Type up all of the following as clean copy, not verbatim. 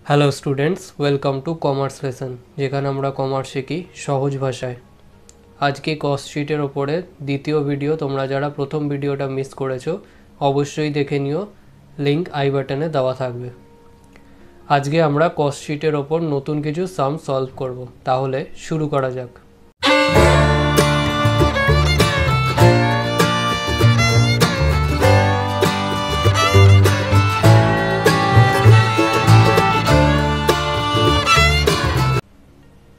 Hello students, welcome to commerce lesson, যেখানে আমরা commerce শিখি সহজ ভাষায়। আজকে কস্ট শিটের ওপরে দ্বিতীয় ভিডিও। তোমরা যারা প্রথম ভিডিওটা মিস করেছো অবশ্যই দেখে নিও, লিঙ্ক আই বাটনে দেওয়া থাকবে। আজকে আমরা কস্ট শিটের ওপর নতুন কিছু সাম সলভ করব। তাহলে শুরু করা যাক।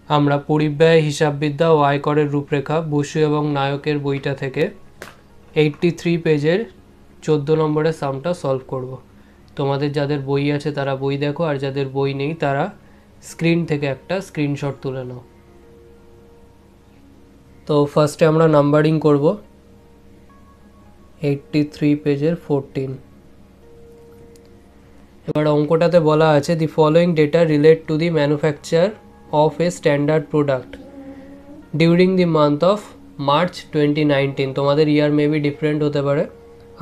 আমরা পরিব্যয়, হিসাববিদ্যা ও আয়করের রূপরেখা বসু এবং নায়কের বইটা থেকে 83 পেজের 14 নম্বরের সামটা সলভ করব। তোমাদের যাদের বই আছে তারা বই দেখো, আর যাদের বই নেই তারা স্ক্রিন থেকে একটা স্ক্রিনশট তুলে নাও। তো ফার্স্টে আমরা নাম্বারিং করব। 83 পেজের 14। এবার অঙ্কটাতে বলা আছে the following data relate to the manufacture of a standard product during the month of March 2019. তোমাদের ইয়ার মেবি ডিফারেন্ট হতে পারে।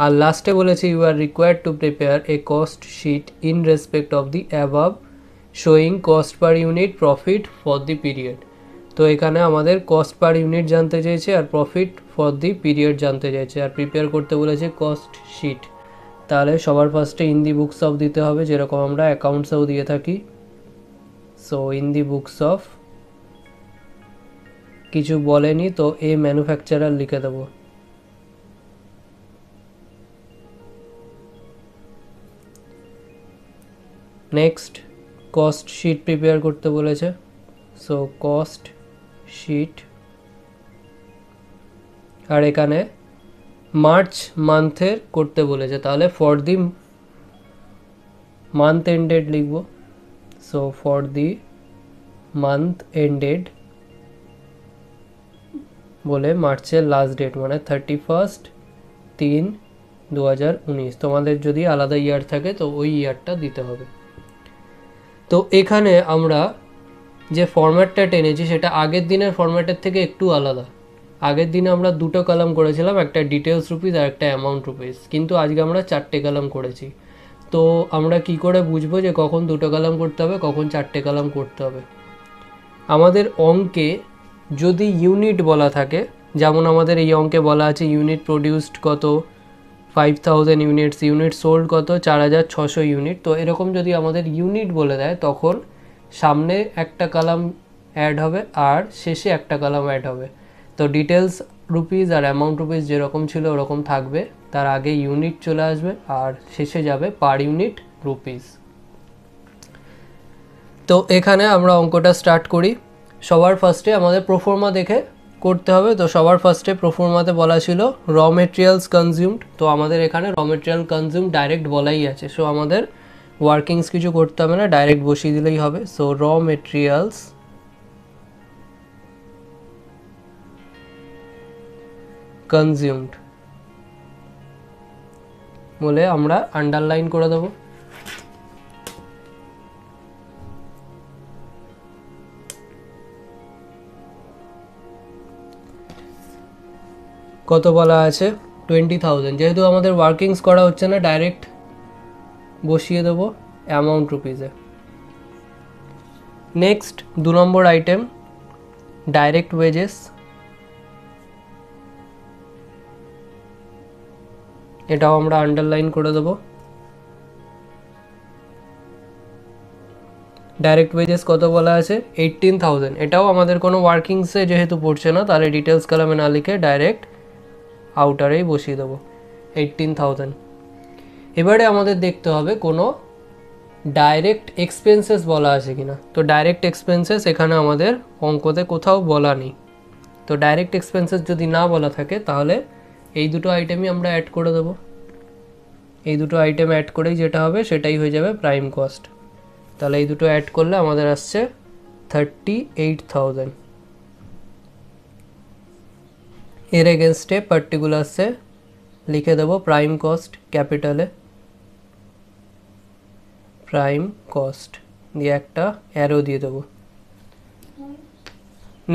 আর লাস্টে বলেছে you are required to prepare a cost sheet in respect of the above showing cost per unit, profit for the period. তো এখানে আমাদের cost per unit জানতে চেয়েছে আর প্রফিট ফর দি পিরিয়ড জানতে চাইছে, আর প্রিপেয়ার করতে বলেছে কস্ট শিট। তাহলে সবার ফার্স্টে ইন দি বুকস অফ দিতে হবে, যেরকম আমরা অ্যাকাউন্টসেও দিয়ে থাকি। So in the books of কিছু বলেনি তো এ ম্যানুফ্যাকচারার লিখে দেব। নেক্সট কস্ট শিট প্রিপেয়ার করতে বলেছে, সো কস্ট শিট। আর এখানে মার্চ মান্থের করতে বলেছে, তাহলে ফর দি মান্থ এন্ডেড লিখব। So for the month ended বলে মার্চের লাস্ট ডেট মানে 31/3/2019। তোমাদের যদি আলাদা ইয়ার থাকে তো ওই ইয়ারটা দিতে হবে। তো এখানে আমরা যে ফরম্যাটটা টেনেছি সেটা আগের দিনের ফরম্যাটের থেকে একটু আলাদা। আগের দিনে আমরা দুটো কলাম করেছিলাম, একটা ডিটেলস রুপিস আর একটা অ্যামাউন্ট রুপিস, কিন্তু আজকে আমরা 4টে কলাম করেছি। তো আমরা কি করে বুঝবো যে কখন দুটো কলাম করতে হবে, কখন 4টে কলাম করতে হবে? আমাদের অঙ্কে যদি ইউনিট বলা থাকে, যেমন আমাদের এই অঙ্কে বলা আছে ইউনিট প্রডিউসড কত 5000 ইউনিটস, ইউনিট সোল্ড কত 4600 ইউনিট। তো এরকম যদি আমাদের ইউনিট বলে দেয় তখন সামনে একটা কলাম অ্যাড হবে আর শেষে একটা কলাম অ্যাড হবে। তো ডিটেলস রুপিস আর অ্যামাউন্ট রুপিস যেরকম ছিল ওরকম থাকবে, তার আগে ইউনিট চলে আসবে আর শেষে যাবে পার ইউনিট রুপিস। তো এখানে আমরা অঙ্কটা স্টার্ট করি। সবার ফার্স্টে আমাদের প্রোফর্মা দেখে করতে হবে। তো সবার ফার্স্টে প্রোফর্মাতে বলা ছিল র মেটেরিয়ালস কনজিউমড। তো আমাদের এখানে র মেটেরিয়াল কনজিউম ডাইরেক্ট বলাই আছে, সো আমাদের ওয়ার্কিংস কিছু করতে হবে না, ডাইরেক্ট বসিয়ে দিলেই হবে। সো র মেটেরিয়ালস কনজিউমড বলে আমরা আন্ডারলাইন করে দেবো। কত বলা আছে 20,000। যেহেতু আমাদের ওয়ার্কিংস করা হচ্ছে না, ডাইরেক্ট বসিয়ে দেবো অ্যামাউন্ট রুপিসে। নেক্সট 2 নম্বর আইটেম ডাইরেক্ট ওয়েজেস। এটাও আমরা আন্ডারলাইন করে দেবো। ডাইরেক্ট ওয়েজেস কত বলা আছে 18,000। এটাও আমাদের কোনো ওয়ার্কিংসে যেহেতু পড়ছে না, তাহলে ডিটেলস কলামে না লিখে ডাইরেক্ট আউটারেই বসিয়ে দেবো 18,000। এবারে আমাদের দেখতে হবে কোনো ডাইরেক্ট এক্সপেন্সেস বলা আছে কিনা। তো ডাইরেক্ট এক্সপেন্সেস এখানে আমাদের অঙ্কতে কোথাও বলা নেই। তো ডাইরেক্ট এক্সপেন্সেস যদি না বলা থাকে তাহলে এই দুটো আইটেমই আমরা অ্যাড করে দেবো। এই দুটো আইটেম অ্যাড করেই যেটা হবে সেটাই হয়ে যাবে প্রাইম কস্ট। তাহলে এই দুটো অ্যাড করলে আমাদের আসছে 38,000। এর এগেনস্টে পার্টিকুলারসে লিখে দেবো প্রাইম কস্ট ক্যাপিটালে, প্রাইম কস্ট দিয়ে একটা অ্যারো দিয়ে দেবো।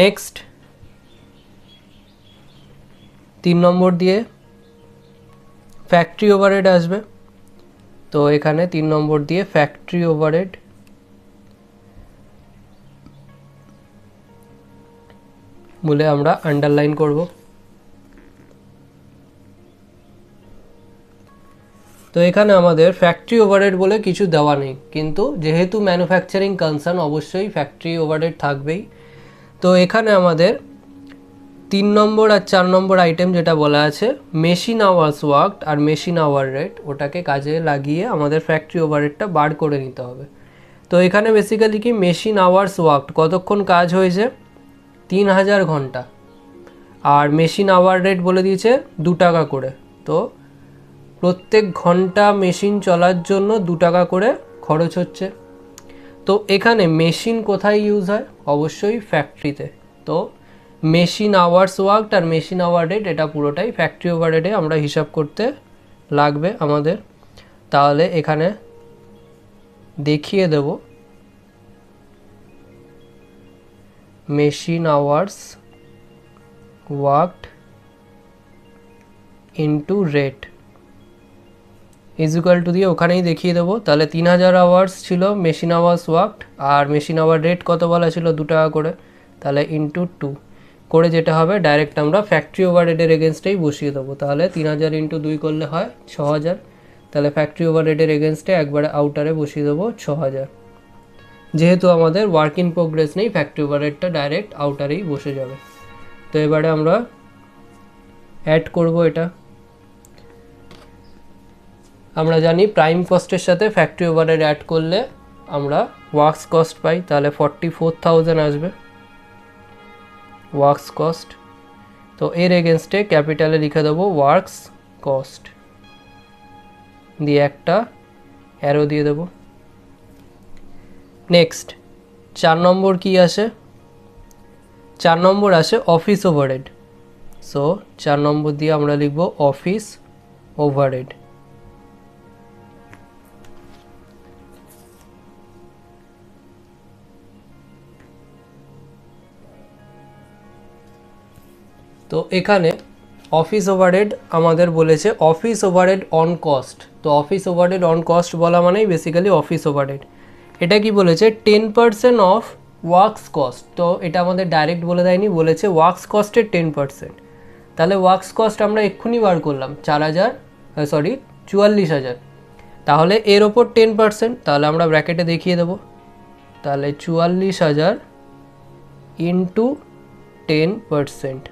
নেক্সট 3 নম্বর দিয়ে ফ্যাক্টরি ওভারহেড আসবে। তো এখানে 3 নম্বর দিয়ে ফ্যাক্টরি ওভারহেড বলে আমরা আন্ডারলাইন করব। তো এখানে আমাদের ফ্যাক্টরি ওভারহেড বলে কিছু দেওয়া নেই, কিন্তু যেহেতু ম্যানুফ্যাকচারিং কনসার্ন অবশ্যই ফ্যাক্টরি ওভারহেড থাকবেই। তো এখানে আমাদের 3 নম্বর আর 4 নম্বর আইটেম যেটা বলা আছে মেশিন আওয়ার্স ওয়ার্কড আর মেশিন আওয়ার রেট, ওটাকে কাজে লাগিয়ে আমাদের ফ্যাক্টরি ওভারহেডটা বার করে নিতে হবে। তো এখানে বেসিক্যালি কি মেশিন আওয়ার্স ওয়ার্কড কতক্ষণ কাজ হয়েছে 3000 ঘন্টা, আর মেশিন আওয়ার রেট বলে দিয়েছে 2 টাকা করে। তো প্রত্যেক ঘন্টা মেশিন চলার জন্য 2 টাকা করে খরচ হচ্ছে। তো এখানে মেশিন কোথায় ইউজ হয়, অবশ্যই ফ্যাক্টরিতে। তো মেশিন আওয়ার্স ওয়ার্কড আর মেশিন আওয়ার রেট এটা পুরোটাই ফ্যাক্টরি ওভারহেডে আমরা হিসাব করতে লাগবে আমাদের। তাহলে এখানে দেখিয়ে দেব machine hours worked into rate is equal to দিয়ে ওখানেই দেখিয়ে দেবো। তাহলে 3000 আওয়ার্স ছিল মেশিন আওয়ার্স ওয়ার্কড, আর মেশিন আওয়ার রেট কত বলা ছিল 2 টাকা করে, তাহলে ইন্টু 2 করে যেটা হবে ডাইরেক্ট আমরা ফ্যাক্টরি ওভারহেডের এগেনস্টেই বসিয়ে দেবো। তাহলে 3000 ইন্টু 2 করলে হয় 6000, তাহলে ফ্যাক্টরি ওভারহেডের এগেনস্টে একবারে আউটারে বসিয়ে দেবো 6000। যেহেতু আমাদের ওয়ার্ক ইন প্রোগ্রেস নেই, ফ্যাক্টরি ওভারহেডটা ডাইরেক্ট আউটারেই বসে যাবে। তো এবারে আমরা অ্যাড করব এটা। আমরা জানি প্রাইম কস্টের সাথে ফ্যাক্টরি ওভারহেড অ্যাড করলে আমরা ওয়ার্কস কস্ট পাই, তাহলে 44000 আসবে ওয়ার্কস কস্ট। তো এর এগেনস্টে ক্যাপিটালে লিখে দেবো ওয়ার্কস কস্ট, দিয়ে একটা অ্যারো দিয়ে দেবো। নেক্সট 4 নম্বর কি আসে, 4 নম্বর আসে অফিস ওভারহেড। সো 4 নম্বর দিয়ে আমরা লিখব অফিস ওভারহেড। তো এখানে অফিস ওভারহেড আমাদের বলেছে অফিস ওভারহেড অন কস্ট। তো অফিস ওভারহেড অন কস্ট বলা মানেই বেসিক্যালি অফিস ওভারহেড। এটা কি বলেছে 10% অফ ওয়ার্কস কস্ট। তো এটা আমাদের ডাইরেক্ট বলে দেয়নি, বলেছে ওয়ার্কস কস্টের 10%। তাহলে ওয়ার্কস কস্ট আমরা এক্ষুনি বার করলাম 44,000, তাহলে এর ওপর 10%, তাহলে আমরা ব্র্যাকেটে দেখিয়ে দেবো। তাহলে 44,000 ইন্টু 10%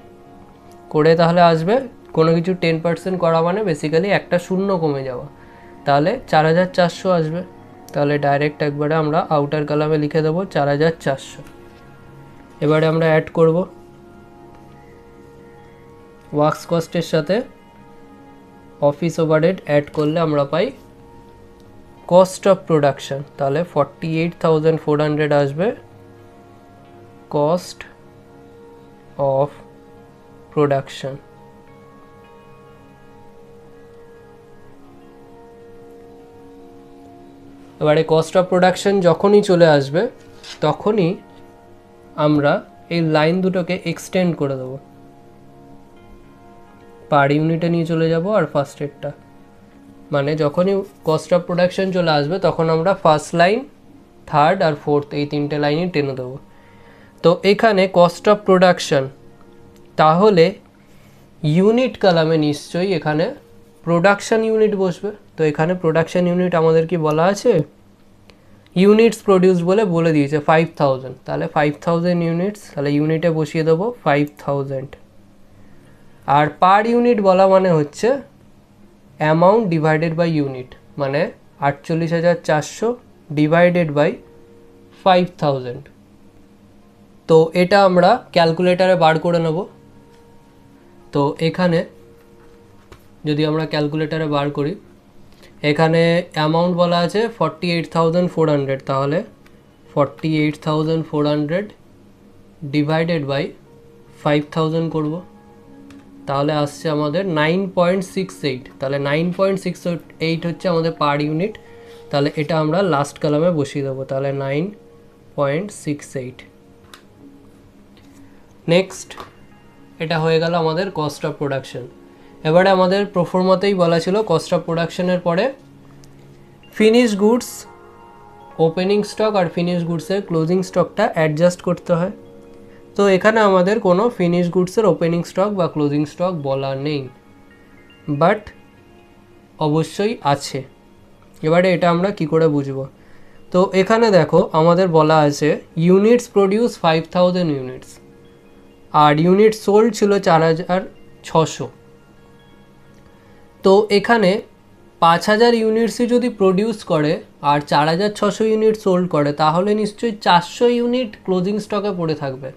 করে তাহলে আসবে, কোনো কিছু 10% করা মানে বেসিক্যালি একটা শূন্য কমে যাওয়া, তাহলে 4400 আসবে। তাহলে ডাইরেক্ট একবারে আমরা আউটার কলামে লিখে দেবো 4400। এবারে আমরা অ্যাড করব ওয়ার্কস কস্টের সাথে অফিস ওভারহেড অ্যাড করলে আমরা পাই কস্ট অফ প্রোডাকশন, তাহলে 48,400 আসবে কস্ট অফ প্রোডাকশন। এবারে কস্ট অফ প্রোডাকশন যখনই চলে আসবে তখনই আমরা এই লাইন দুটোকে এক্সটেন্ড করে দেবো, পার ইউনিটে নিয়ে চলে যাব। আর ফার্স্ট এডটা মানে যখনই কস্ট অফ প্রোডাকশন চলে আসবে তখন আমরা ফার্স্ট লাইন, থার্ড আর ফোর্থ এই 3টে লাইনই টেনে দেবো। তো এখানে কস্ট অফ প্রোডাকশন, তাহলে ইউনিট কলামে নিশ্চয়ই এখানে প্রোডাকশন ইউনিট বসবে। তো এখানে প্রোডাকশন ইউনিট আমাদের কি বলা আছে, ইউনিটস প্রডিউস বলে দিয়েছে 5000, তাহলে 5000 ইউনিটস, তাহলে ইউনিটে বসিয়ে দেবো 5000। আর পার ইউনিট বলা মানে হচ্ছে অ্যামাউন্ট ডিভাইডেড বাই ইউনিট, মানে 48,400 ডিভাইডেড বাই 5000। তো এটা আমরা ক্যালকুলেটারে বার করে নেব। তো এখানে যদি আমরা ক্যালকুলেটারে বার করি, এখানে অ্যামাউন্ট বলা আছে 48,400, তাহলে 48,400 ডিভাইডেড বাই 5000 করব, তাহলে আসছে আমাদের 9.68। তাহলে 9.68 হচ্ছে আমাদের পার ইউনিট, তাহলে এটা আমরা লাস্ট কলামে বসিয়ে দেবো, তাহলে 9.68। নেক্সট এটা হয়ে গেল আমাদের কস্ট অফ প্রোডাকশন। এবারে আমাদের প্রোফর্মাতেই বলা ছিল কস্ট অফ প্রোডাকশনের পরে ফিনিশ গুডস ওপেনিং স্টক আর ফিনিশ গুডসের ক্লোজিং স্টকটা অ্যাডজাস্ট করতে হয়। তো এখানে আমাদের কোনো ফিনিশ গুডসের ওপেনিং স্টক বা ক্লোজিং স্টক বলা নেই, বাট অবশ্যই আছে। এবারে এটা আমরা কি করে বুঝবো? তো এখানে দেখো আমাদের বলা আছে ইউনিটস প্রডিউস 5000 ইউনিটস আর ইউনিট সোল্ড ছিল 4600। তো এখানে 5000 ইউনিটসই যদি প্রডিউস করে আর 4600 ইউনিট সোল্ড করে, তাহলে নিশ্চয়ই 400 ইউনিট ক্লোজিং স্টকে পড়ে থাকবে।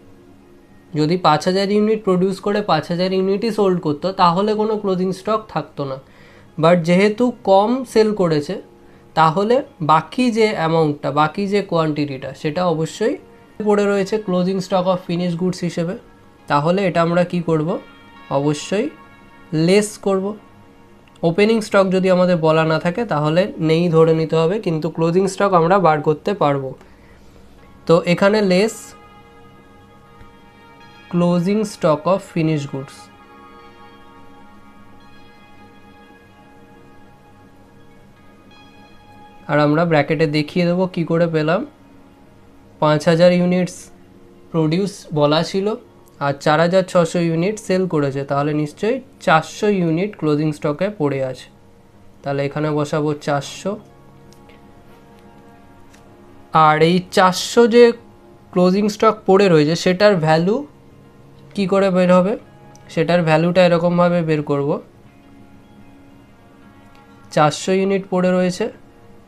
যদি 5000 ইউনিট প্রডিউস করে 5000 ইউনিটই সোল্ড করতো, তাহলে কোনো ক্লোজিং স্টক থাকতো না। বাট যেহেতু কম সেল করেছে, তাহলে বাকি যে অ্যামাউন্টটা, বাকি যে কোয়ান্টিটিটা, সেটা অবশ্যই পড়ে রয়েছে closing stock of finish goods হিসেবে। তাহলে এটা আমরা কি করব? অবশ্যই লেস করব। ওপেনিং স্টক যদি আমাদের বলা না থাকে তাহলে নেই ধরে নিতে হবে, কিন্তু ক্লোজিং স্টক আমরা বার করতে পারবো। তো এখানে less closing stock of finish goods. আর আমরা ব্র্যাকেটে দেখিয়ে দেবো কি করে পেলাম। 5000 ইউনিটস প্রডিউস বলা ছিল আর 4600 ইউনিট সেল করেছে, তাহলে নিশ্চয়ই 400 ইউনিট ক্লোজিং স্টকে পড়ে আছে। তাহলে এখানে বসাবো 400। আর এই 400 যে ক্লোজিং স্টক পড়ে রয়েছে, সেটার ভ্যালু কি করে বের হবে? সেটার ভ্যালুটা এরকমভাবে বের করব। 400 ইউনিট পড়ে রয়েছে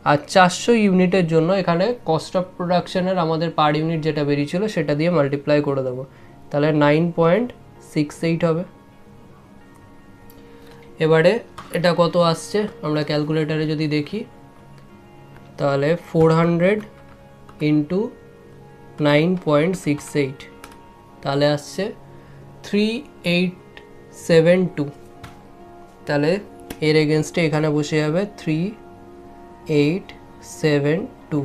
আর 400 ইউনিটের জন্য এখানে কস্ট অফ প্রোডাকশনের আমাদের পার ইউনিট যেটা বেরিয়েছিল সেটা দিয়ে মাল্টিপ্লাই করে দেবো, তাহলে 9.68 হবে। এবারে এটা কত আসছে আমরা ক্যালকুলেটারে যদি দেখি, তাহলে 400 ইন্টু 9.68, তাহলে আসছে 3872। তাহলে এর এগেনস্টে এখানে বসে যাবে 3872।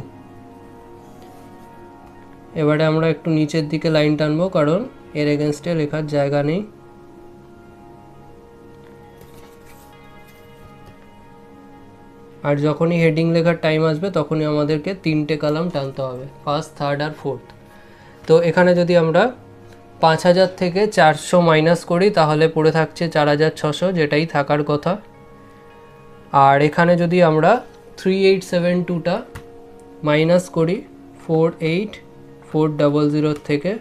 এবারে আমরা একটু নিচের দিকে লাইন টানবো, কারণ এর এগেনস্টে লেখার জায়গা নেই। আর যখনই হেডিং লেখার টাইম আসবে তখনই আমাদেরকে 3টে কলাম টানতে হবে, ফার্স্ট, থার্ড আর ফোর্থ। তো এখানে যদি আমরা 5000 থেকে 400 মাইনাস করি, তাহলে পড়ে থাকছে 4600, যেটাই থাকার কথা। আর এখানে যদি আমরা 3872টা মাইনাস করি 48400 থেকে,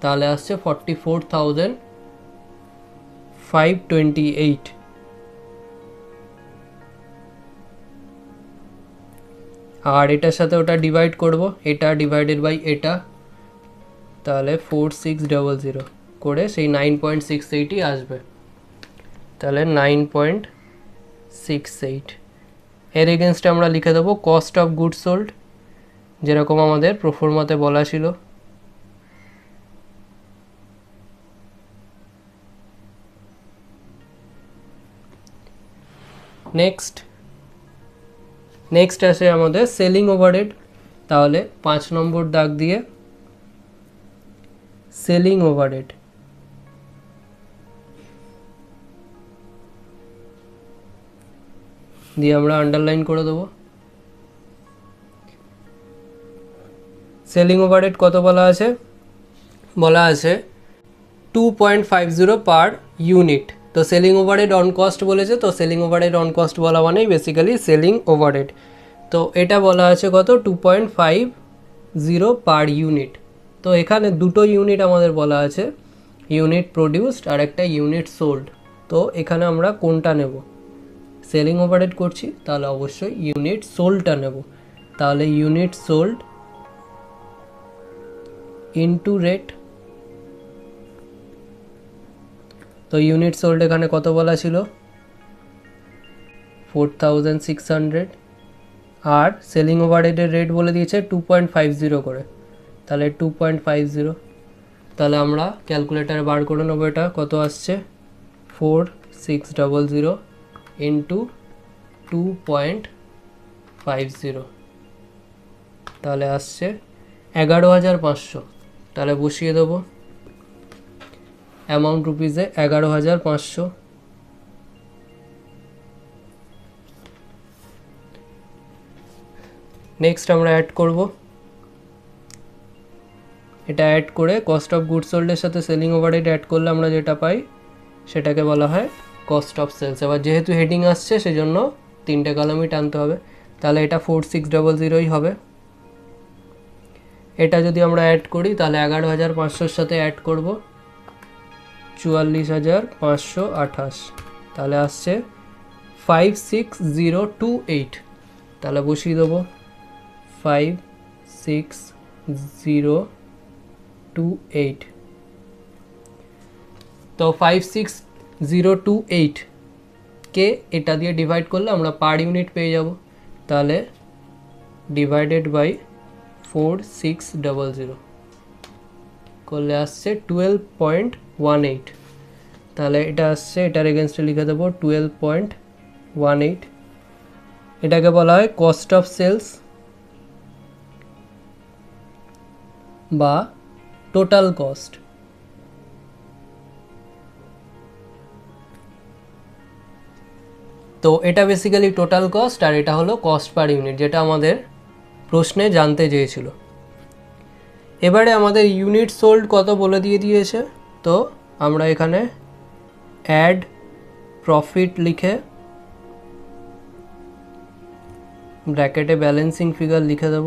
তাহলে আসছে 44,528। আর এটার সাথে ওটা ডিভাইড করব, এটা ডিভাইডেড বাই এটা, তাহলে 4600 করে সেই 9.68ই আসবে। তাহলে 9.68 এর এগেনস্টে আমরা লিখে দেবো কস্ট অফ গুডস সোল্ড, যেরকম আমাদের প্রোফর্মাতে বলা ছিল। নেক্সট আসে আমাদের সেলিং ওভারহেড। তাহলে 5 নম্বর দাগ দিয়ে সেলিং ওভারহেড দিয়ে আমরা আন্ডারলাইন করে দেবো। সেলিং ওভারহেড কত বলা আছে? বলা আছে 2.50 পার ইউনিট। তো সেলিং ওভারহেড অন কস্ট বলেছে, তো সেলিং ওভারহেড অন কস্ট বলা মানেই বেসিক্যালি সেলিং ওভারহেড। তো এটা বলা আছে কত? 2.50 পার ইউনিট। তো এখানে দুটো ইউনিট আমাদের বলা আছে, ইউনিট প্রডিউসড আর একটা ইউনিট সোল্ড। তো এখানে আমরা কোনটা নেব? সেলিং ওভারহেড করছি, তাহলে অবশ্যই ইউনিট সোল্ডটা নেব। তাহলে ইউনিট সোল্ড ইনটু রেট। তো ইউনিট সোল্ড এখানে কত বলা ছিল? 4600। আর সেলিং ওভারহেডের রেট বলে দিয়েছে 2.50 করে, তাহলে 2.50। তাহলে আমরা ক্যালকুলেটারে বার করে নেবো এটা কত আসছে। 4600 ইন্টু 2.50, তাহলে আসছে 11500। তাহলে বসিয়ে দেবো অ্যামাউন্ট রুপিসে 11500। নেক্সট আমরা অ্যাড করব এটা অ্যাড করে কস্ট অফ গুডস সোল্ডের সাথে সেলিং ওভারহেড অ্যাড করলে আমরা যেটা পাই সেটাকে বলা হয় কস্ট অফ সেলস। এবার যেহেতু হেডিং আসছে সেজন্য 3টে কলামই টানতে হবে, তাহলে এটা 4600ই হবে। এটা যদি আমরা অ্যাড করি তাহলে 11,500-র সাথে অ্যাড করব 44,528, তাহলে আসছে 56028। তাহলে বসিয়ে দেবো 56028। তো 56028 কে এটা দিয়ে ডিভাইড করলে আমরা পার ইউনিট পেয়ে যাব। তাহলে ডিভাইডেড বাই 4600 করলে আসছে 12.18। তাহলে এটা আসছে, এটার এগেনস্টে লিখে দেবো 12.18। এটাকে বলা হয় কস্ট অফ সেলস বা টোটাল কস্ট। তো এটা বেসিক্যালি টোটাল কস্ট, আর এটা হলো কস্ট পার ইউনিট, যেটা আমাদের প্রশ্নে জানতে চেয়েছিল। এবারে আমাদের ইউনিট সোল্ড কত বলে দিয়েছে, তো আমরা এখানে অ্যাড প্রফিট লিখে ব্র্যাকেটে ব্যালেন্সিং ফিগার লিখে দেব,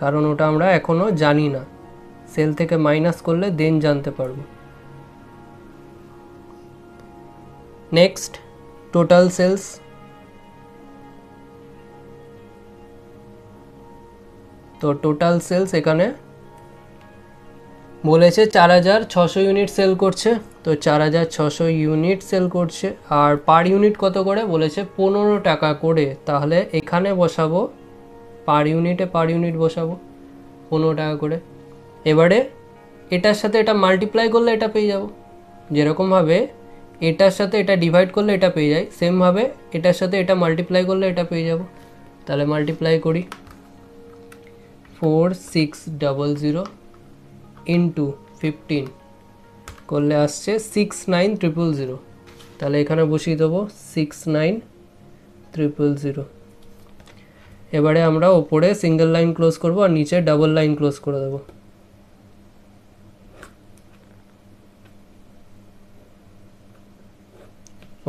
কারণ ওটা আমরা এখনও জানি না, সেল থেকে মাইনাস করলে দেন জানতে পারবো। Next total sales. তো টোটাল সেলস এখানে বলেছে 4,600 ইউনিট সেল করছে, তো 4,600 ইউনিট সেল করছে। আর পার ইউনিট কত করে বলেছে 15 টাকা করে, তাহলে এখানে বসাবো পার ইউনিট বসাবো 15 টাকা করে। এবারে এটার সাথে এটা মাল্টিপ্লাই করলে এটা পেয়ে যাব, যেরকমভাবে এটার সাথে এটা ডিভাইড করলে এটা পেয়ে যায়, সেমভাবে এটার সাথে এটা মাল্টিপ্লাই করলে এটা পেয়ে যাব। তাহলে মাল্টিপ্লাই করি 4600 ইন্টু 15 করলে আসছে 69,000। তাহলে এখানে বসিয়ে দেবো 69,000। এবারে আমরা ওপরে সিঙ্গেল লাইন ক্লোজ করব আর নিচে ডাবল লাইন ক্লোজ করে দেবো।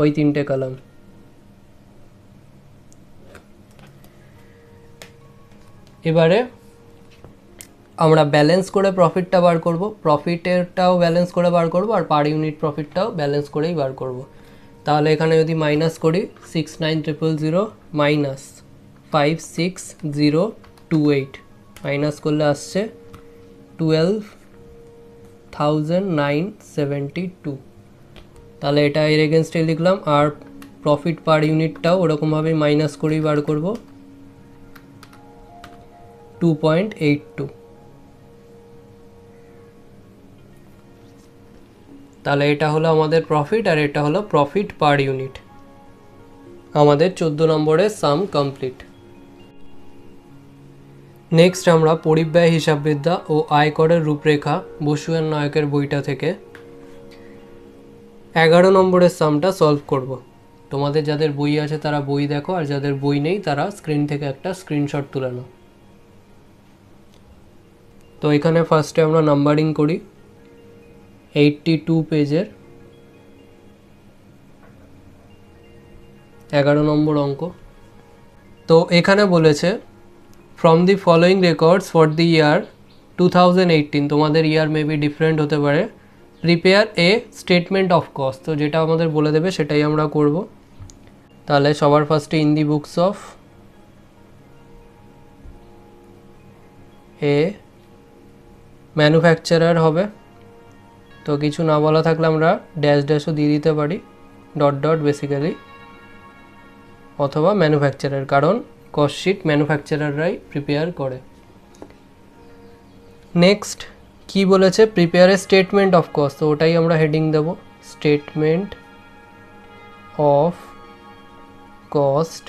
ওই 3টে কলাম। এবারে আমরা ব্যালেন্স করে প্রফিটটা বার করব, প্রফিটেরটাও ব্যালেন্স করে বার করব আর পার ইউনিট প্রফিটটাও ব্যালেন্স করেই বার করব। তাহলে এখানে যদি মাইনাস করি 69,000 মাইনাস 56028 মাইনাস করলে আসছে 12,972। তাহলে এটা এর এগেনস্টে লিখলাম, আর প্রফিট পার ইউনিটটাও ওরকমভাবে মাইনাস করেই বার করব 2.82। তাহলে এটা হলো আমাদের প্রফিট আর এটা হলো প্রফিট পার ইউনিট। আমাদের 14 নম্বরের সাম কমপ্লিট। নেক্সট আমরা পরিব্যয় হিসাববিদ্যা ও আয়করের রূপরেখা বসু আর নায়কের বইটা থেকে 11 নম্বরের সামটা সলভ করব। তোমাদের যাদের বই আছে তারা বই দেখো, আর যাদের বই নেই তারা স্ক্রিন থেকে একটা স্ক্রিনশট তুলে নাও। তো এখানে ফার্স্টে আমরা নাম্বারিং করি 82 পেজের 11 নম্বর অঙ্ক। তো এখানে বলেছে from the following records for the year 2018, তোমাদের ইয়ার মেবি ডিফারেন্ট হতে পারে, prepare a statement of cost. তো যেটা আমাদের বলে দেবে সেটাই আমরা করব। তাহলে সবার ফার্স্টে in the books of A manufacturer হবে। তো কিছু না বলা থাকলে আমরা ড্যাশ ড্যাশও দিয়ে দিতে পারি, ডট ডট বেসিক্যালি, অথবা ম্যানুফ্যাকচারার, কারণ কস্ট শিট ম্যানুফ্যাকচারাররাই প্রিপেয়ার করে। নেক্সট কি বলেছে, prepare a statement of cost, তো ওটাই আমরা হেডিং দেব, স্টেটমেন্ট অফ কস্ট।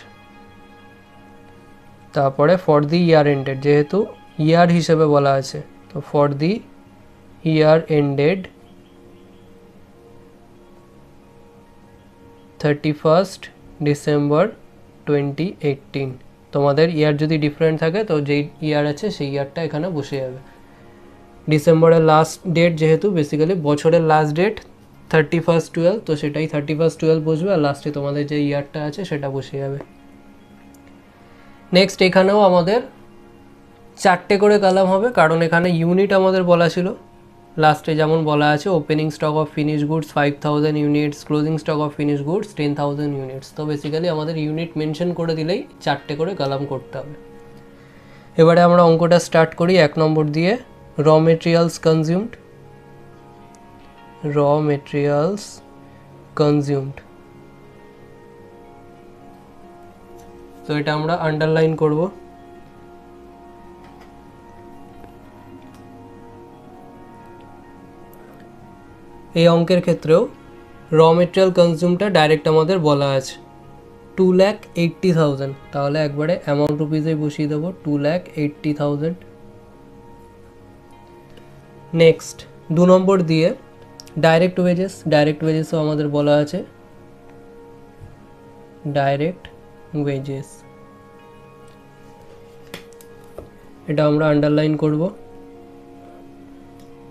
তারপরে ফর দি ইয়ার এন্ডেড, যেহেতু ইয়ার হিসেবে বলা আছে, তো for the year ended 31st December 2018। তোমাদের ইয়ার যদি ডিফারেন্ট থাকে তো যেই ইয়ার আছে সেই ইয়ারটা এখানে বসে যাবে। ডিসেম্বরের লাস্ট ডেট যেহেতু বেসিক্যালি বছরের লাস্ট ডেট 31/12, তো সেটাই 31/12 বসবে, আর লাস্টে তোমাদের যে ইয়ারটা আছে সেটা বসে যাবে। নেক্সট এখানেও আমাদের 4টে করে কলাম হবে, কারণ এখানে ইউনিট আমাদের বলা ছিল। লাস্টে যেমন বলা আছে opening stock of finish goods 5000 units, closing stock of finish goods 10,000 units. তো বেসিক্যালি আমাদের ইউনিট মেনশন করে দিলেই 4টে করে কলাম করতে হবে। এবারে আমরা অঙ্কটা স্টার্ট করি 1 নম্বর দিয়ে। Raw materials consumed, raw materials consumed, তো এটা আমরা আন্ডারলাইন করব। এই অঙ্কের ক্ষেত্রেও র মেটেরিয়াল কনজিউমটা ডাইরেক্ট আমাদের বলা আছে 2,80,000, তাহলে একবারে অ্যামাউন্ট রুপিসে বসিয়ে দেবো 2,80,000। নেক্সট 2 নম্বর দিয়ে ডাইরেক্ট ওয়েজেস, ডাইরেক্ট ওয়েজেসও আমাদের বলা আছে ডাইরেক্ট ওয়েজেস, এটা আমরা আন্ডারলাইন করব।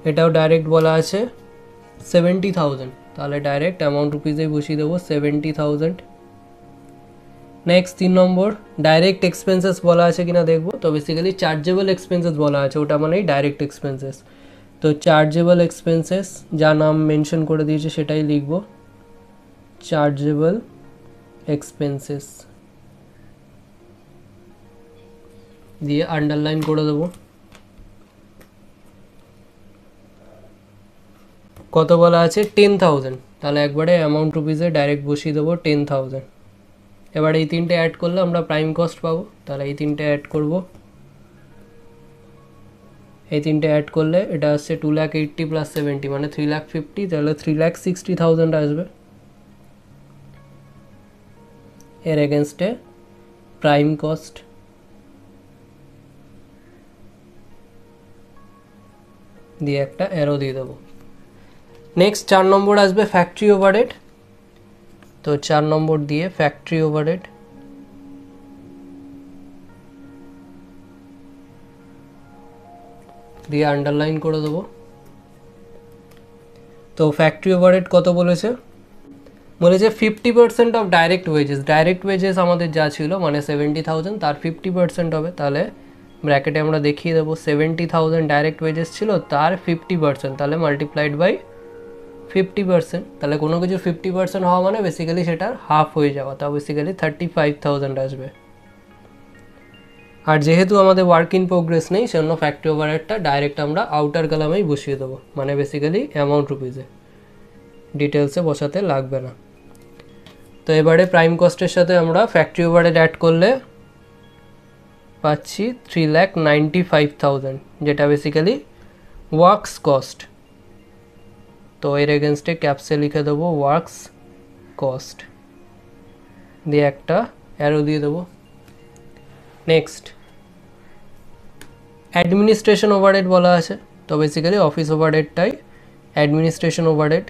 এটাও ডাইরেক্ট বলা আছে 70,000, তাহলে ডাইরেক্ট অ্যামাউন্ট রুপিসেই বসিয়ে দেবো 70,000। নেক্সট 3 নম্বর ডাইরেক্ট এক্সপেন্সেস বলা আছে কিনা দেখবো, তো বেসিক্যালি চার্জেবল এক্সপেন্সেস বলা আছে, ওটা মানেই ডাইরেক্ট এক্সপেন্সেস। তো চার্জেবল এক্সপেন্সেস যা নাম মেনশন করে দিয়েছে সেটাই লিখব, চার্জেবল এক্সপেন্সেস দিয়ে আন্ডারলাইন করে দেবো। কত বলা আছে 10,000, তাহলে একবারে অ্যামাউন্ট রুপিসে ডাইরেক্ট বসিয়ে দেবো 10,000। এবার এই 3টে অ্যাড করলে আমরা প্রাইম কস্ট পাবো, তাহলে এই 3টে অ্যাড করব। এই 3টে অ্যাড করলে এটা আসছে 2,80,000 + 70 মানে 3,50,000, তাহলে 3,60,000 আসবে। এর এগেনস্টে প্রাইম কস্ট দিয়ে একটা অ্যারো দিয়ে দেবো। নেক্সট 4 নম্বর আসবে ফ্যাক্টরি ওভারহেড, তো 4 নম্বর দিয়ে ফ্যাক্টরি ওভারহেড দিয়ে আন্ডারলাইন করে দেবো। তো ফ্যাক্টরি ওভারহেড কত বলেছে, বলেছে 50% of direct wages. Direct wages আমাদের যা ছিল মানে 70,000, তার 50% হবে, তাহলে ব্র্যাকেটে আমরা দেখিয়ে দেবো 70,000 ডাইরেক্ট ওয়েজেস ছিল, তার 50%, তাহলে মাল্টিপ্লাইড বাই 50%, তাহলে কোনো কিছু 50% হওয়া মানে বেসিক্যালি সেটার হাফ হয়ে যাওয়া, তাও বেসিক্যালি 35,000 আসবে। আর যেহেতু আমাদের ওয়ার্ক ইন প্রোগ্রেস নেই, সেজন্য ফ্যাক্টরি ওভারহেডটা ডাইরেক্ট আমরা আউটার কলামেই বসিয়ে দেবো, মানে বেসিক্যালি অ্যামাউন্ট রুপিসে, ডিটেলসে বসাতে লাগবে না। তো এবারে প্রাইম কস্টের সাথে আমরা ফ্যাক্টরি ওভারহেড অ্যাড করলে পাচ্ছি 3,95,000, যেটা বেসিক্যালি ওয়ার্কস কস্ট। তো এর এগেনস্টে ক্যাপসে লিখে দেবো ওয়ার্কস কস্ট দিয়ে একটা অ্যারো দিয়ে দেবো। নেক্সট অ্যাডমিনিস্ট্রেশন ওভারহেড বলা আছে, তো বেসিক্যালি অফিস ওভারহেডটাই অ্যাডমিনিস্ট্রেশন ওভারহেড।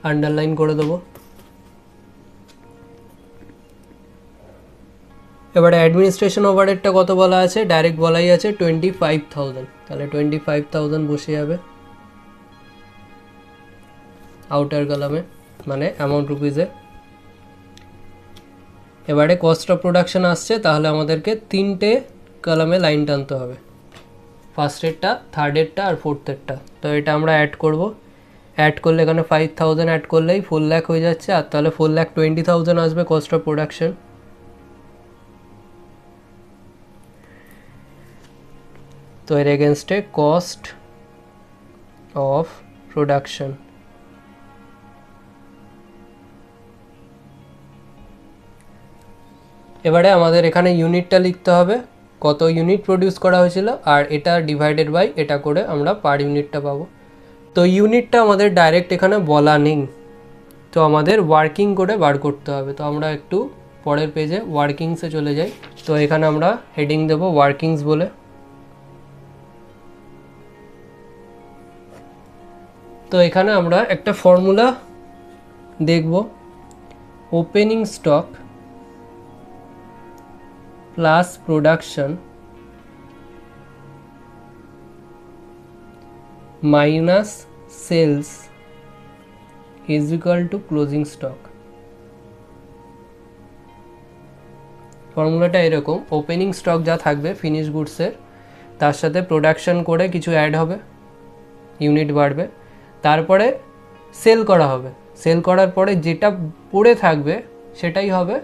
আন্ডারলাইন করে দেবো। এবারে অ্যাডমিনিস্ট্রেশন ওভারহেডটা কত বলা আছে, ডাইরেক্ট বলাই আছে 25,000, তাহলে 25,000 বসে যাবে আউটার কলামে, মানে অ্যামাউন্ট রুপিসে। এবারে কস্ট অফ প্রোডাকশন আসছে, তাহলে আমাদেরকে 3টে কলামে লাইন টানতে হবে, ফার্স্টেরটা, থার্ডেরটা আর ফোর্থেরটা। তো এটা আমরা অ্যাড করব, অ্যাড করলে এখানে 5,000 অ্যাড করলেই 4 লাখ হয়ে যাচ্ছে, আর তাহলে 4,20,000 আসবে কস্ট অফ প্রোডাকশন। তো এর এগেনস্টে কস্ট অফ প্রোডাকশন এবারে আমাদের এখানে ইউনিটটা লিখতে হবে, কত ইউনিট প্রডিউস করা হয়েছিল, আর এটা ডিভাইডেড বাই এটা করে আমরা পার ইউনিটটা পাবো। তো ইউনিটটা আমাদের ডাইরেক্ট এখানে বলা নেই, তো আমাদের ওয়ার্কিং করে বার করতে হবে। তো আমরা একটু পরের পেজে ওয়ার্কিংসে চলে যাই। তো এখানে আমরা হেডিং দেব ওয়ার্কিংস বলে। তো এখানে আমরা একটা ফর্মুলা দেখব, opening stock plus production minus sales is equal to closing stock. ফর্মুলাটা এরকম, ওপেনিং স্টক যা থাকবে ফিনিশ গুডসের তার সাথে প্রোডাকশন করে কিছু অ্যাড হবে, ইউনিট বাড়বে, তারপরে সেল করা হবে, সেল করার পরে যেটা পড়ে থাকবে সেটাই হবে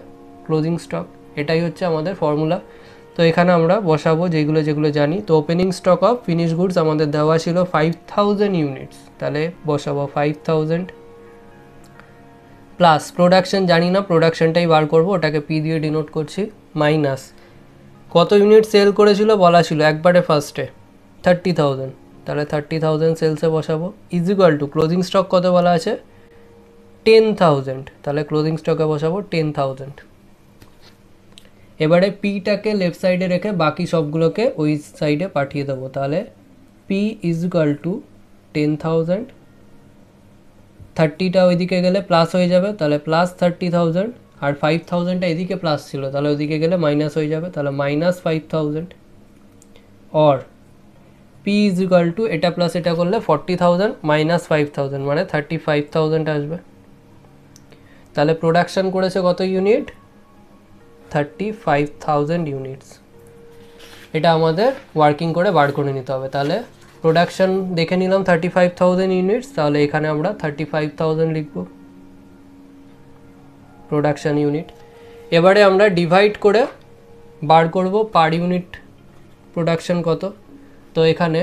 ক্লোজিং স্টক। এটাই হচ্ছে আমাদের ফর্মুলা। তো এখানে আমরা বসাবো যেগুলো যেগুলো জানি। তো opening stock of finish goods আমাদের দেওয়া ছিল 5000 ইউনিটস, তাহলে বসাবো 5000 প্লাস প্রোডাকশন জানি না, প্রোডাকশনটাই বার করবো, ওটাকে পি দিয়ে ডিনোট করছি, মাইনাস কত ইউনিট সেল করেছিল বলা ছিল একবারে ফার্স্টে 30,000, তাহলে 30,000 সেলসে বসাবো, is equal to closing stock কত বলা আছে 10,000, তাহলে ক্লোজিং স্টকে বসাবো 10,000। এবারে পিটাকে লেফট সাইডে রেখে বাকি সবগুলোকে ওই সাইডে পাঠিয়ে দেবো, তাহলে পি ইজ ইকুয়াল টু 10,000, 30টা ওইদিকে গেলে প্লাস হয়ে যাবে, তাহলে প্লাস 30,000, আর 5,000টা এদিকে প্লাস ছিল তাহলে ওইদিকে গেলে মাইনাস হয়ে যাবে, তাহলে minus 5,000, or P is equal two এটা প্লাস এটা করলে 40,000 মাইনাস 5,000 মানে 35,000 আসবে। তাহলে প্রোডাকশন করেছে কত ইউনিট 35,000 ইউনিটস। এটা আমাদের ওয়ার্কিং করে বার করে নিতে হবে। তাহলে প্রোডাকশন দেখে নিলাম 35,000 ইউনিটস, তাহলে এখানে আমরা 35,000 লিখব প্রোডাকশন ইউনিট। এবারে আমরা ডিভাইড করে বার করব পার ইউনিট প্রোডাকশন কত। তো এখানে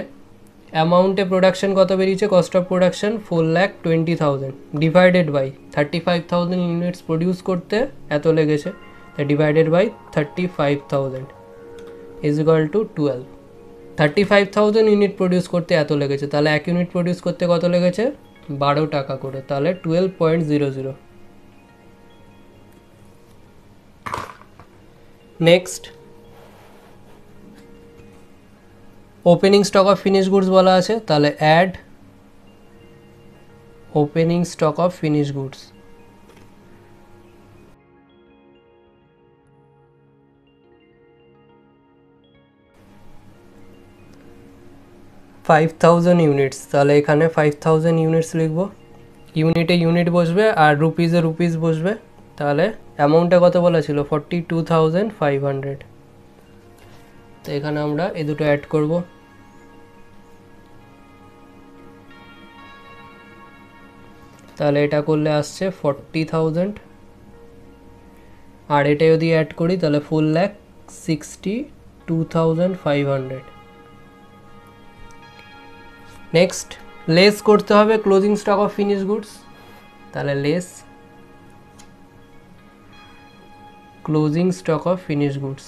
অ্যামাউন্টে প্রোডাকশন কত বেরিয়েছে, cost of production 4,20,000 divided by 35,000 units produce করতে এত লেগেছে, divided by 35,000 is equal to 12। 35,000 unit produce করতে এত লেগেছে, তাহলে এক ইউনিট প্রডিউস করতে কত লেগেছে 12 টাকা করে, তাহলে 12.00। Next opening stock of finish goods বলা আছে, তাহলে add opening stock of finish goods, units, তাহলে এখানে 5,000 ইউনিটস লিখবো, ইউনিটে ইউনিট বসবে আর রুপিসে রুপিস বসবে, তাহলে অ্যামাউন্টটা কত বলা ছিল 42,500। তো এখানে আমরা এই দুটো অ্যাড করব, তাহলে এটা করলে আসছে 40,000, আর এটা যদি অ্যাড করি তাহলে 4,62,500। নেক্সট লেস করতে হবে closing stock of finish goods, তাহলে less closing stock of finish goods,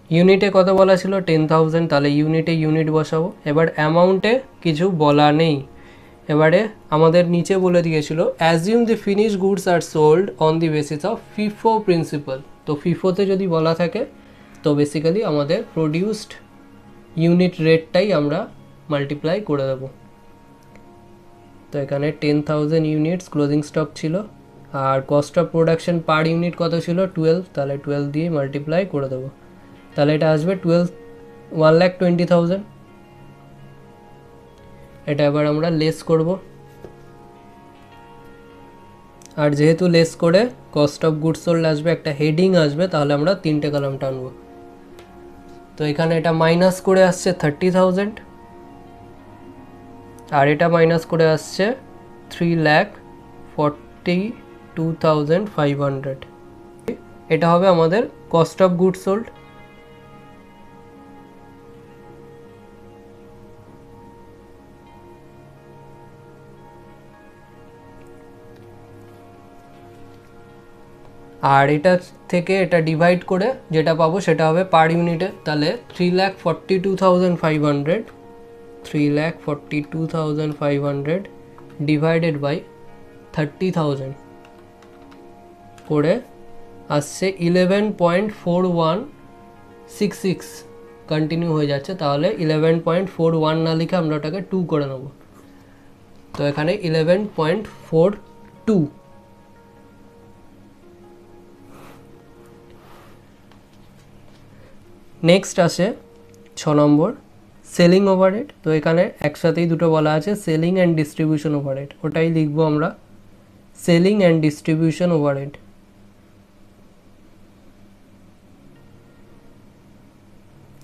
ইউনিটে কত বলা ছিল 10,000, তাহলে ইউনিটে ইউনিট বসাবো। এবার অ্যামাউন্টে কিছু বলা নেই, এবারে আমাদের নিচে বলে দিয়েছিল assume the finish goods are sold on the basis of FIFO principal. তো ফিফোতে যদি বলা থাকে তো বেসিক্যালি আমাদের প্রডিউসড ইউনিট রেটটাই আমরা মাল্টিপ্লাই করে দেব। তো এখানে 10,000 ইউনিটস ক্লোজিং স্টক ছিল, আর cost of production per unit কত ছিল 12, তাহলে 12 দিয়ে মাল্টিপ্লাই করে দেবো, তাহলে এটা আসবে 1,20,000। এটা এবার আমরা লেস করব, আর যেহেতু লেস করে কস্ট অফ গুডস সোল্ড আসবে, একটা হেডিং আসবে, তাহলে আমরা তিনটে কলাম টানবো। তো এখানে এটা মাইনাস করে আসছে 30,000, আর এটা মাইনাস করে আসছে 3,42,500। এটা হবে আমাদের কস্ট অফ গুডস সোল্ড। আর এটা থেকে এটা ডিভাইড করে যেটা পাবো সেটা হবে পার ইউনিটে, তাহলে 3,42,500 ডিভাইডেড বাই 30,000 করে আসছে 11.4166 কন্টিনিউ হয়ে যাচ্ছে, তাহলে 11.41 না লিখে আমরা ওটাকে 2 করে নেব। তো এখানে 11.42। নেক্সট আসে 6 নম্বর সেলিং ওভারহেড। তো এখানে একসাথেই দুটো বলা আছে, সেলিং অ্যান্ড ডিস্ট্রিবিউশন ওভারহেড, ওটাই লিখবো আমরা, সেলিং অ্যান্ড ডিস্ট্রিবিউশন ওভারহেড।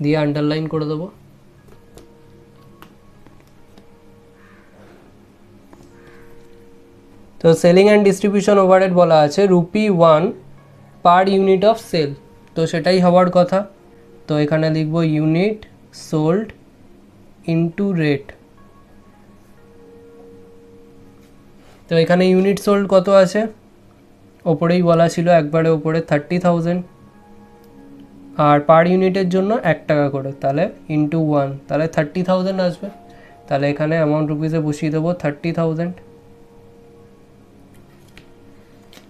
দিয়ে আন্ডারলাইন করে দেবো। তো সেলিং অ্যান্ড ডিস্ট্রিবিউশন ওভারহেড বলা আছে ₹1 পার ইউনিট অফ সেল, তো সেটাই হওয়ার কথা। তো এখানে লিখবো ইউনিট সোল্ড ইনটু রেট। তো এখানে ইউনিট সোল্ড কত আছে, ওপরেই বলা ছিল একবারে ওপরে 30,000, আর পার ইউনিটের জন্য 1 টাকা করে, তাহলে ইন্টু 1, তাহলে 30,000 আসবে। তাহলে এখানে অ্যামাউন্ট রুপিসে বসিয়ে দেবো 30,000।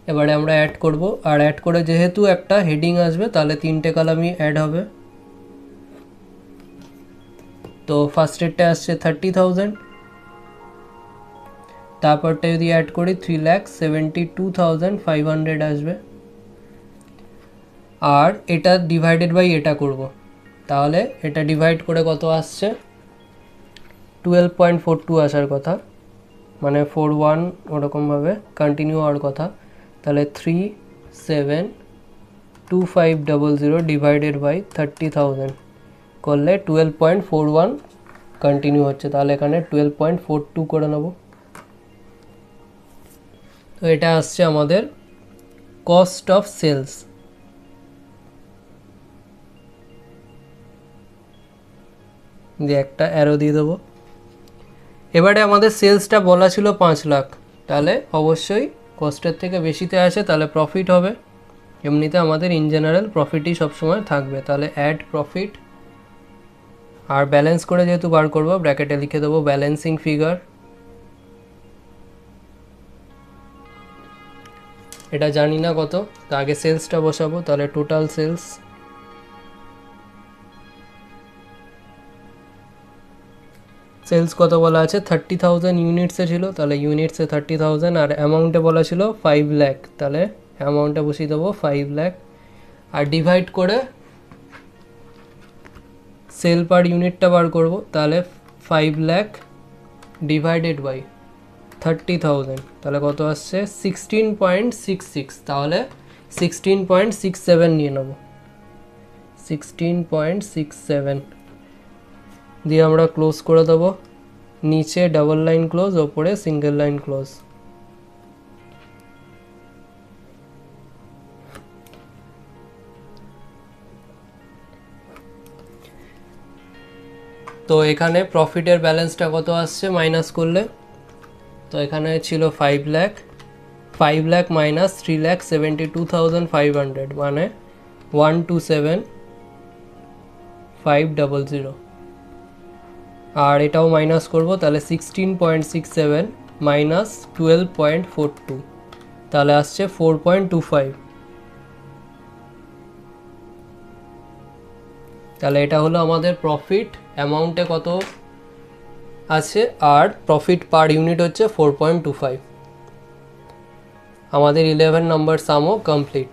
এবারে আমরা অ্যাড করব, আর অ্যাড করে যেহেতু একটা হেডিং আসবে তাহলে 3টে কলামই অ্যাড হবে। তো ফার্স্ট রেটটা আসছে 30,000, তারপরটা যদি অ্যাড করি 3,72,500 আসবে, আর এটা ডিভাইডেড বাই এটা করব, তাহলে এটা ডিভাইড করে কত আসছে 12.42 আসার কথা, মানে 41 ওরকমভাবে কন্টিনিউ হওয়ার কথা। তাহলে 3,72500 ডিভাইডেড বাই 30,000 করলে 12.41 কন্টিনিউ হচ্ছে, তাহলে এখানে 12.42 করে নেব। তো এটা আসছে আমাদের কস্ট অফ সেলস। দিয়ে একটা অ্যারো দিয়ে দেবো। এবারে আমাদের সেলসটা বলা ছিল 5 লাখ, তাহলে অবশ্যই কস্টের থেকে বেশিতে আসে, তাহলে প্রফিট হবে। এমনিতে আমাদের ইন জেনারেল প্রফিটই সবসময় থাকবে, তাহলে অ্যাড প্রফিট, আর ব্যালেন্স করে যেহেতু বার করবো ব্র্যাকেটে লিখে দেবো ব্যালেন্সিং ফিগার। এটা জানি না কত, তো আগে সেলসটা বসাবো, তাহলে টোটাল সেলস, সেলস কত বলা আছে 30,000 ইউনিটসে ছিল, তাহলে ইউনিটসে 30,000, আর অ্যামাউন্টে বলা ছিল 5 লাখ, তাহলে অ্যামাউন্টে বসিয়ে দেবো 5 লাখ, আর ডিভাইড করে সেল পার ইউনিটটা বার করব, তাহলে 5 লাখ ডিভাইডেড বাই 30,000, তাহলে কত আসছে 16.66, তাহলে 16.67 নিয়ে নেব, 16.67 দিয়ে আমরা ক্লোজ করে দেবো। নিচে ডাবল লাইন ক্লোজ, ওপরে সিঙ্গেল লাইন ক্লোজ। তো এখানে প্রফিটের ব্যালেন্সটা কত আসছে মাইনাস করলে, তো এখানে ছিল 5 লাখ, 5 লাখ মাইনাস 3,72,500 মানে 127,500, আর এটাও মাইনাস করব, তাহলে 16.67 মাইনাস 12.42, তাহলে আসছে 4.25, তাহলে এটা হলো আমাদের প্রফিট। অ্যামাউন্টে কত আছে আর প্রফিট পার ইউনিট হচ্ছে 4.25। আমাদের 11 নম্বর সামও কমপ্লিট।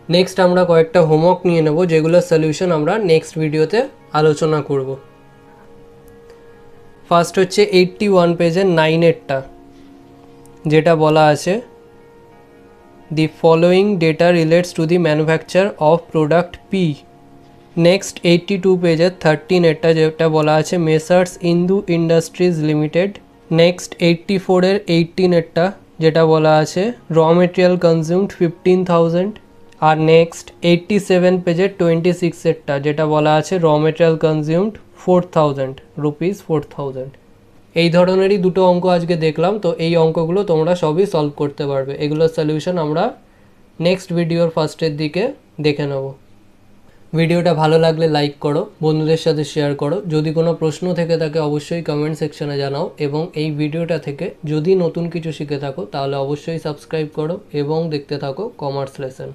নেক্সট আমরা কয়েকটা হোমওয়ার্ক নিয়ে নেব, যেগুলোর সলিউশন আমরা নেক্সট ভিডিওতে আলোচনা করব। ফার্স্ট হচ্ছে 81 পেজের 9-এরটা, যেটা বলা আছে the following data relates to the manufacture of product P. Next 82 পেজের 13-এরটা, যেটা বলা আছে মেসার্স ইন্দু ইন্ডাস্ট্রিজ লিমিটেড। নেক্সট 84-এর 18-এরটা, যেটা বলা আছে র মেটেরিয়াল কনজিউমড 15,000। আর নেক্সট 87 পেজের 26-এরটা, যেটা বলা আছে র মেটেরিয়াল কনজিউমড 4,000 রুপিস 4,000। এই ধরনেরই দুটো অঙ্ক আজকে দেখলাম, তো এই অঙ্কগুলো তোমরা সবই সলভ করতে পারবে। এগুলোর সলিউশন আমরা নেক্সট ভিডিওর ফার্স্টের দিকে দেখে নেব। ভিডিওটা ভালো লাগলে লাইক করো, বন্ধুদের সাথে শেয়ার করো। যদি কোনো প্রশ্ন থেকে থাকে অবশ্যই কমেন্ট সেকশনে জানাও, এবং এই ভিডিওটা থেকে যদি নতুন কিছু শিখে থাকো তাহলে অবশ্যই সাবস্ক্রাইব করো এবং দেখতে থাকো কমার্স লেসন।